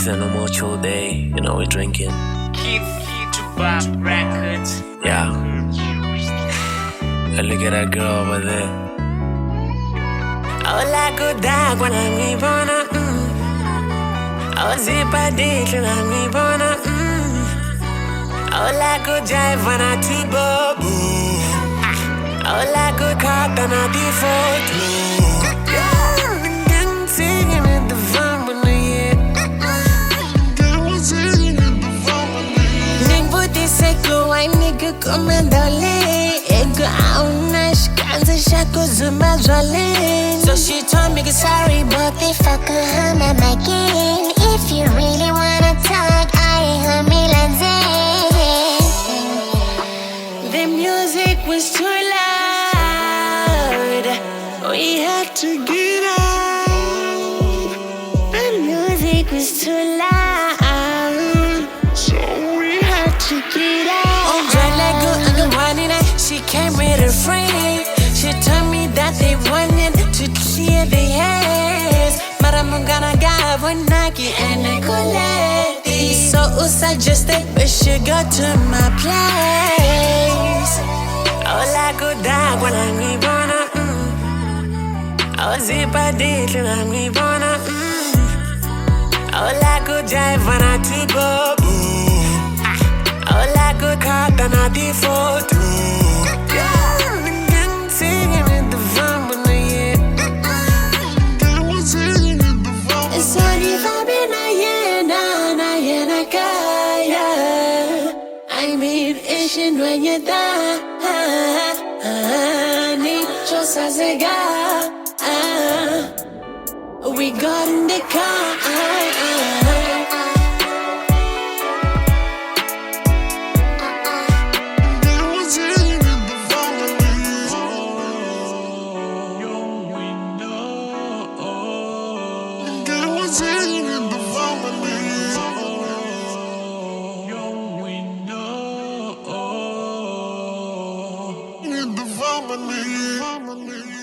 a normal chill day, you know, we're drinking. Tubob records. Yeah. And look at that girl over there. Oh, like a dog when I'm reborn. Oh, zip a dick when I'm reborn. Oh, like a jive when I Tubob. Oh, like a cat and a default. So she told me sorry, but they fuck her again. If you really wanna talk, I heard me the music was too loud. We had to get out. The music was too loud, so we had to get out. She came with her friend. She told me that they wanted to clear their hands, but I'm gonna get one Nike and a Colette. So I suggested we should go to my place. Oh, like a dog when I'm reborn. Oh, zip a dick when I'm reborn. Oh, like a jive when I Tubob. Oh, like a cat and a default. When you're done, just as a guy, we got in the car. family.